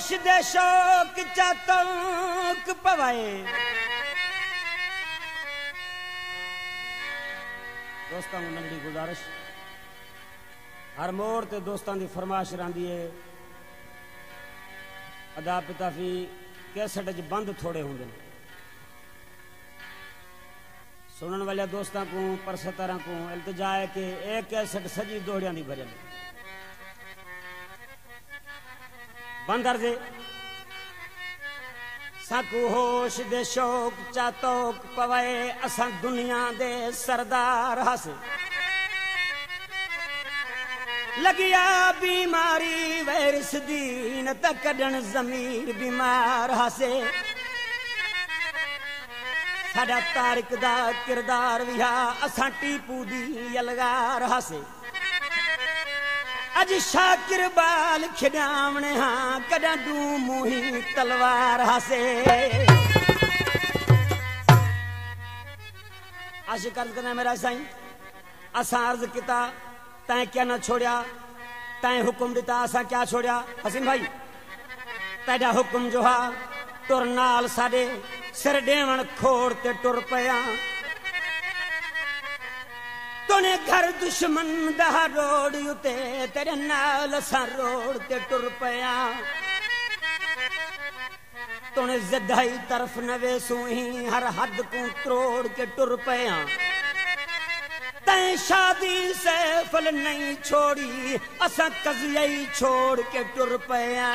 होश दे शौक चातौक पवाए। दोस्तों को नंढड़ी गुजारिश, हर मोड़ ते दोस्तों की फरमाइश रही है, अदा पिताफी कैसेट च बंद थोड़े होंगे, सुनने वाले दोस्तों को परसतारा को इल्तिजा है कि एक कैसेट सजी दोहड़िया की भरल बंद अर्जे। साकू होश दे शौक चातौक पवाए, असा दुनिया दे सरदार हस लगिया बीमारी वैरस दीन त कढण जमीर बीमार हसे। साडा तारिक दा किरदार विहा असा टीपू दी यलगार हसे। अज शाकिर बाल खिडावणे हाँ कदा दू मुही तलवार हसे। आशिक अर्ज करना मेरा साईं, असा अर्ज किता तैं क्या न छोड़िया, तैं हुक्म दिता असा क्या छोड़िया। हसीन भाई तेरा हुक्म जो हा तुर नाल साडे सिर डेवण खोड़ ते टुर पया। तूने घर दुश्मन दा रोड उते तेरे नाल असा रोड ते टुर पया। तूने ज़दाई तरफ नवे सुही हर हद को त्रोड़ के टुर पया। तैं शादी सैफल नहीं छोड़ी असा कज़िया छोड़ के टुर पया।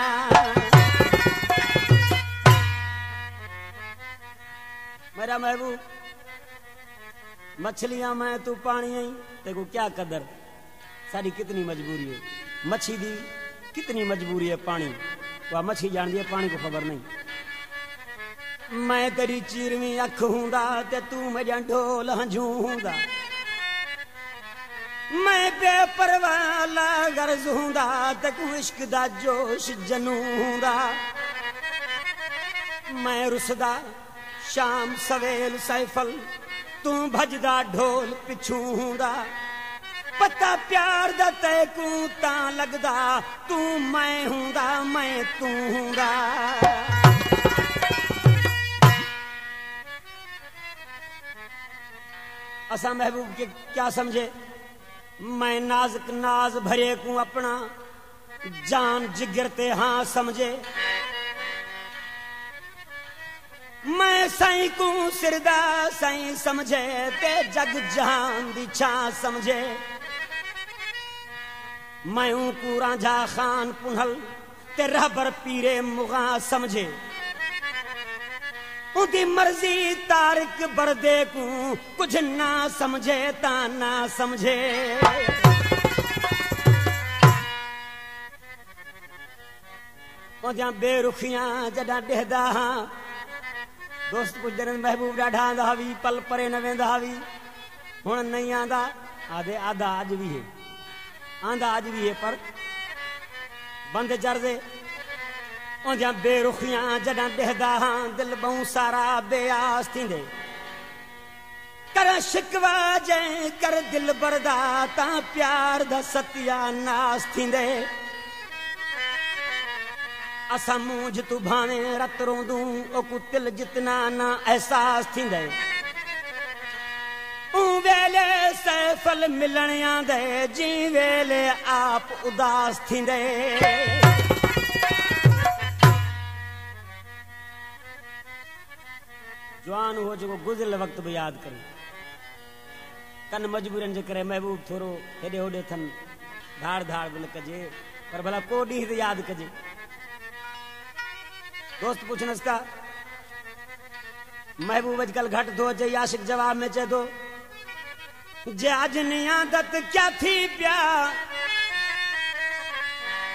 मेरा महबूब मछलियां मैं तू पानी आई, तेको क्या कदर, साड़ी कितनी मजबूरी है, मच्छी दी कितनी मजबूरी है पानी, वह मच्छी जान दी पानी को खबर नहीं। मैं तेरी चीरवी अख हूंदा ते तू मेरा ढोल हंझू हूंदा, मैं बेपरवाह ला गर्ज हूंदा ते तू इश्क दा जोश जनू हूंदा। मैं रुसदा शाम सवेल सैफल तू भजदा ढोल पिछू हूंदा। पता प्यार दा तैकू ता लगदा तू मैं हूंदा मैं तू हूंदा। असा महबूब के क्या समझे, मैं नाजुक नाज भरे को अपना जान जिगर ते हाँ समझे। मैं साईं को सिरदा साईं समझे ते जग जहान दी छा समझे। मैं को रांझा खान पुनहल ते रहबर पीरे मुगा समझे। उनकी मर्जी तारिक बरदे को कुछ ना समझे ता ना समझे। जहाँ बेरुखियां जडा डेहदा हाँ दोस्त कुछ दिन महबूब डाढ़ा आंदा हवी पल परे न वेंदा हवी हुण नहीं आंदा आधे आधा अज भी है आंदा अज भी है पर बंद जरदे ओंदियां बेरुखियां जडा डेहदा हाँ दिल बहु सारा बेआस थींदे। कर शिकवा जै कर दिल बरदा ता प्यार दा सत्या नास थींदे। असा मूंझ तू भावे रत रोंदू ओकू तिल जितना ना एहसास थींदे। वेले सैफल मिलण आंदे जी वेले आप उदास थींदे। जवान हो जो गुज़िरियल वक्त भी याद करें कन मजबूरन जे करे महबूब थोरो हेॾे होॾे थन धाड़ धाड़ बिल कजे पर भला को ॾींहुं ते याद कजे। दोस्त पुछनस का महबूब अजकल घट थो अचे आशिक जवाब में चे थो जे अज नी आदत क्या थी प्या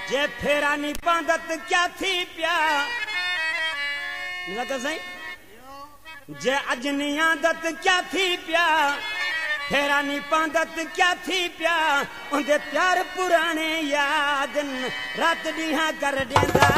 जे फेरा नी पांदत क्या थी प्या लगा सही जे अज नी आदत क्या थी प्या फेरा नी पांदत क्या थी प्या उनके प्यार पुराने याद रात ॾींहं कर ॾींदा